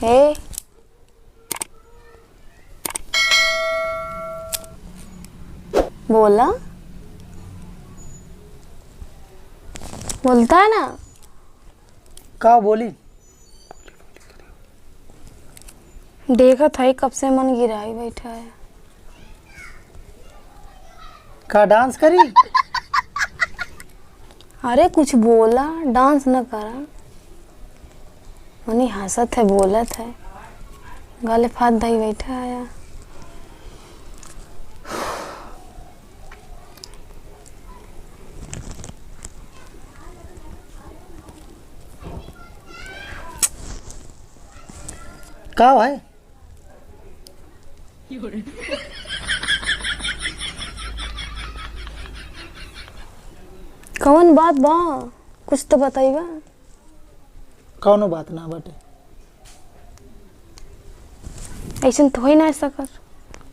हे बोला, बोलता है ना। का बोली? देखा था ही कब से मन गिराई बैठा है। का डांस करी? अरे कुछ बोला, डांस न करा। मनी हंसत है, बोलत है, गाले फात दही बैठा है। का भाई? कौन बात बा, कुछ तो बताइबा। कौनो बात ना बटे। ऐसा तो ही ना सकत,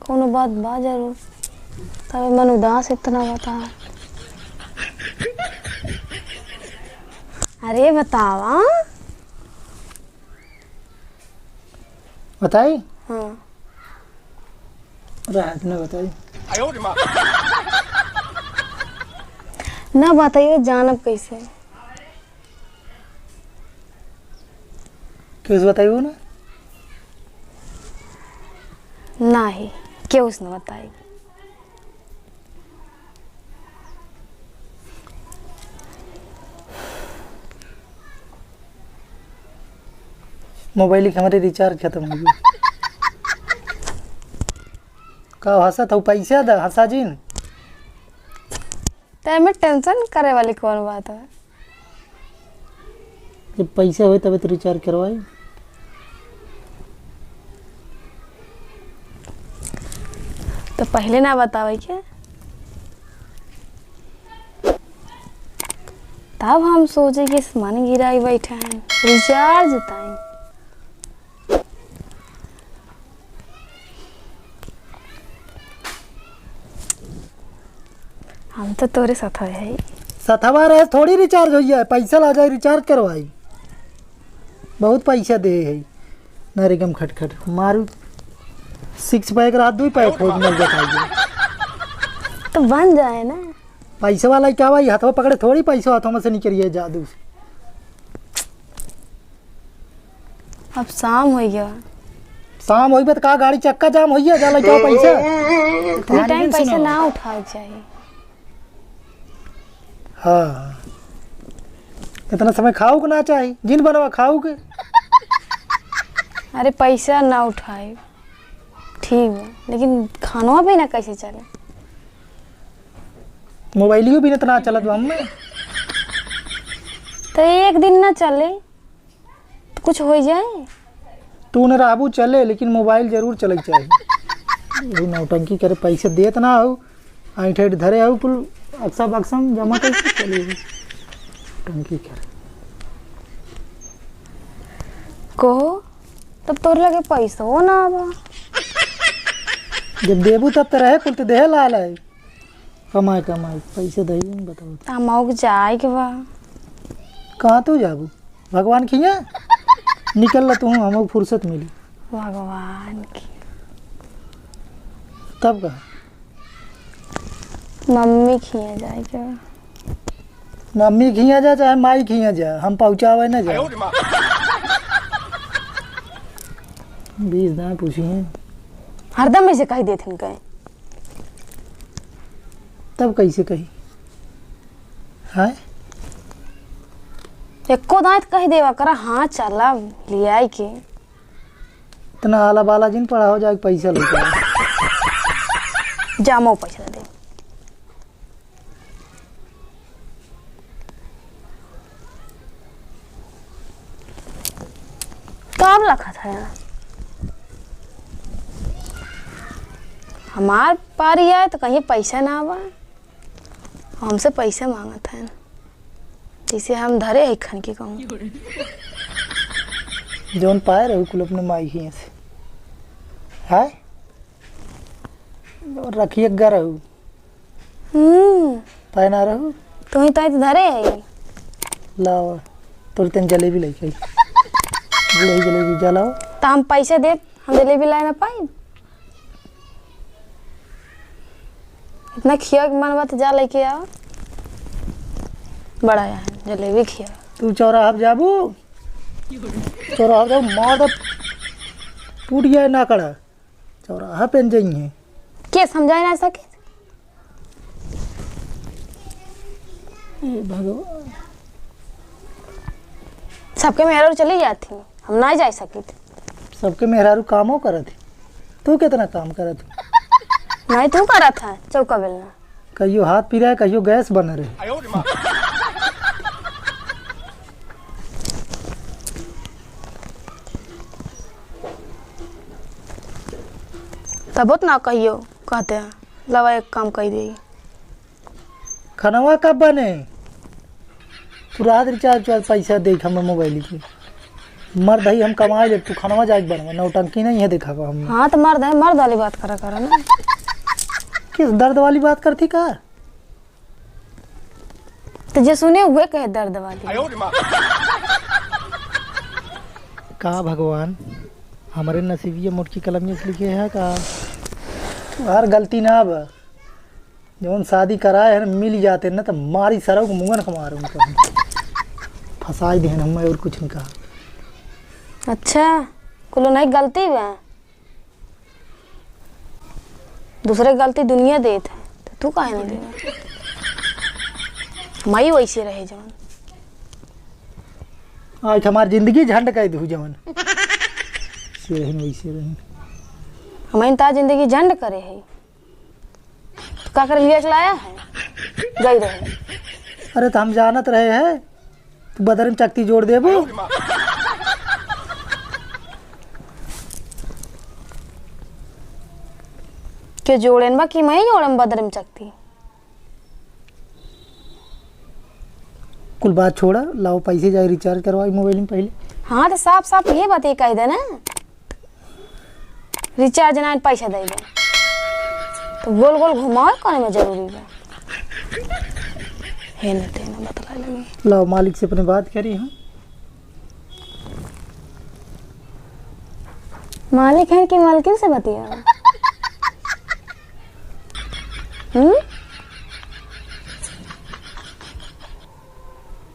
कौनो बात बा जरूर, तब मन उदास इतना बता। अरे बतावा। बताई? हाँ राहत ने बताई। ना बताइए, जानब कैसे? किस बताइयो ना? नहीं, क्यों उसने बताई? मोबाइल के हमारे रिचार्ज खत्म हो गया। का हंसत हो? पैसा दा हंसा जीन। तो में टेंशन करे वाली कौन बात है? जब पैसा हो तब तो रिचार्ज करवाई। तो पहले ना बतावे क्या? तब हम सोचे कि मन गिराई बैठा है, रिचार्ज बताएं। हम तो तोरे साथ है। सथवा रहे थोड़ी रिचार्ज हो जाए, पैसा ला जाए रिचार्ज करवाई। बहुत पैसा दे है नरेगम खटखट मारू 6 पैक रात 2 पैक खोज मिल बताइए। तो बन जाए ना। पैसे वाला क्या भाई, हाथों पकड़े थोड़ी पैसा हाथों में से निकलिए जादू से। अब शाम हो गया। शाम होई तो का गाड़ी चक्का जाम होइए जाला क्या पैसा? इतने टाइम पैसा ना उठाए चाहिए। हाँ इतना समय खाओ ना चाहिए, जिन बनवा खाओ के। अरे पैसा ना उठाए ठीक है, लेकिन खानवा भी ना कैसे चले? मोबाइलियो भी इतना चलत बा हमें। तो एक दिन ना चले तो कुछ हो जाए। तू न राबू चले लेकिन मोबाइल जरूर चले चाहिए। नौटंकी करे पैसे देत ना हो, ऐठे धरे हो कुल अक्सा बक्सम जमा करके चले टंकी करे। कहो तब तोर लगे पैसा हो ना बा। जब देबू तब तो रहे कुल तो देह लाल है। कमाई कमाई पैसे दही बताओ। तमाऊ जाए के बा। कहाँ तू जाबू? भगवान खिया निकल ला तू, हमको फुर्सत मिली। भगवान की तब कहा मम्मी खिया जाए के बा। मम्मी खिया जा चाहे माई खिया जा, हम पहुँचावे ना जा। 20 दाएँ पूछी हैं हरदम ऐसे कही देते कहीं। तब कैसे कही है? एको दांत कही देवा करा। हाँ चला ले आई के। इतना आला बाला जिन पड़ा हो जाए पैसा लेके जामो पैसा दे। कब रखा था यार? हमार पारी आए तो कहीं पैसा ना आवा, हमसे पैसे मांगत है, जिसे हम धरे है खन के कहूँ। जोन पाए रहो कुल अपने माई ही से है रखिए गा रहो पाए ना रहो तो ही तो धरे है। लाओ तोर तेन जलेबी लेके आई, जलेबी जलाओ। तो हम पैसे दे, हम जलेबी लाए ना पाई। इतना खिया के मन बात जा लेके आओ, बड़ा है जलेबी खिया। तू चौराहा पे जाबू, चौराहा पे मार दो टूट गया ना कड़ा, चौराहा पे जाइए के समझाए ना सके। भगवान, सबके मेहरारू चली जाती, हम ना जा सकी थे। सबके मेहरारू कामों करत, तू कितना काम करत? नहीं तू करा था चौका बेलना। कहियो हाथ पीरा है, कहियो गैस बन रहे। तब ना कहियो, कहते हैं लवा एक काम कर देगी। खनवा कब बने? तू रात रिचार्ज पैसा देख हमें मोबाइल की मर्द है, हम कमाए ले, तू खनवा जाके बनवा, नौटंकी नहीं है देखा को हमने। हाँ तो मर्द है, मर्द वाली बात करा करा ना। किस दर्द वाली बात करती का? तो जे सुने हुए कहे दर्द वाली। का भगवान, हमारे नसीबिया मोटकी कलम में लिखे है का हर गलती ना अब जब शादी कराए है ना मिल जाते ना तो मारी सरव को मुंगन को मारूँ फंसाई देन हमें और कुछ नहीं कहा। अच्छा कुलो नहीं गलती बा, दूसरे गलती दुनिया देत है तो तू काहे नहीं देगा? मई वैसे रहे जवन आज हमारी जिंदगी झंड कह दू जवन से रही वैसे रही। हमारी ता जिंदगी झंड करे है तो का कर लिया लाया है गई रहे। अरे तो हम जानत रहे हैं तू बदर में चकती जोड़ देबू। के जोड़ेन बा कि मैं जोड़म बदर में चकती। कुल बात छोड़ा, लाओ पैसे जाए रिचार्ज करवाई मोबाइल में पहले। हाँ तो साफ साफ ये बात ये कह दे ना, रिचार्ज ना पैसा दे दे तो गोल गोल घुमाओ कौन में जरूरी बा है ना तेना बतला लगी। लाओ मालिक से अपने बात करी हम। मालिक है कि मालकिन से बतिया?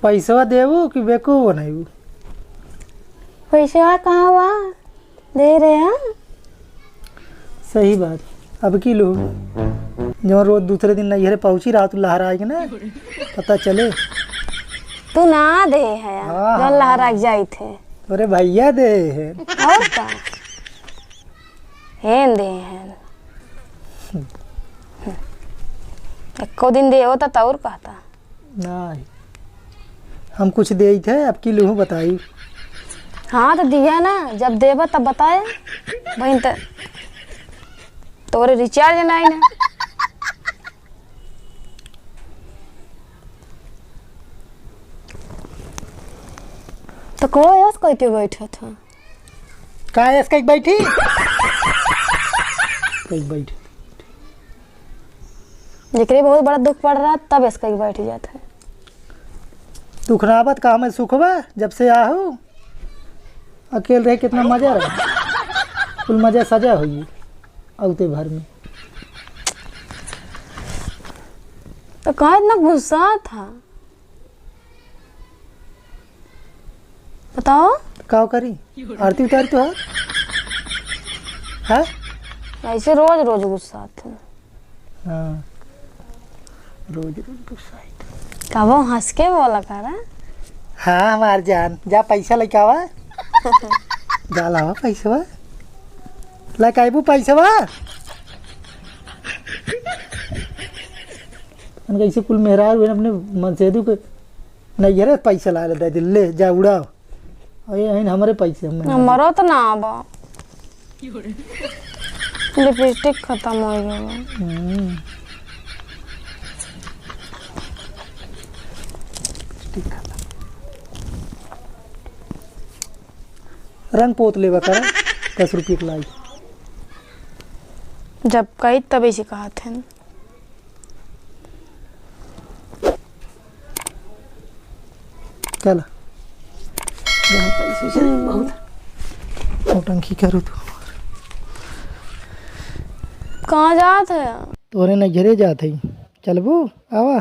पैसा देबू कि बेकूफ बनाबू? पैसा कहाँ बा दे रहे हैं। सही बात, अब की लो जब रोज दूसरे दिन नैहरे पहुंची रहा तू लहराएगी ना पता चले। तू ना दे है हाँ, जल लहरा जाई थे। अरे भैया दे है और का हेन दे हैं एको दिन दे होता तो और कहता नहीं, हम कुछ दे थे अब की लूँ बताई। हाँ तो दिया ना, जब देबा तब बताए बहन तोरे रिचार्ज नहीं ना। तो कोई ऐस कहते बैठा था का ऐसे कहीं बैठी कहीं बैठी जेकरे बहुत बड़ा दुख पड़ रहा तब ऐसे कहीं बैठ जाता है। दुख नाबत का हमें सुख बा जब से आहू अकेले रहे कितना मजा रहा, कुल मजा सजा हुई औते भर में। तो कहाँ इतना गुस्सा था बताओ? का करी आरती उतारी तो है ऐसे रोज रोज गुस्सा था। हाँ रोज रोज गुस्सा का वो हंस के बोला करा। हाँ हमार जान जा पैसा लेके आवा जा लावा पैसा लेके आबू पैसा कैसे कुल मेहरार हुए अपने मनसेदू के नहीं पैसा ला ले दे ले जा उड़ाओ अरे हमारे पैसे मरो तो ना आबा लिपस्टिक खत्म हो गया। रंग पोत लेवा कर 10 रुपये की लाई जब कही तब ऐसे कहा थे न। चल पैसे बहुत नौटंकी करू तू कहाँ जात है? तोरे नजरे जात है चलबू आवा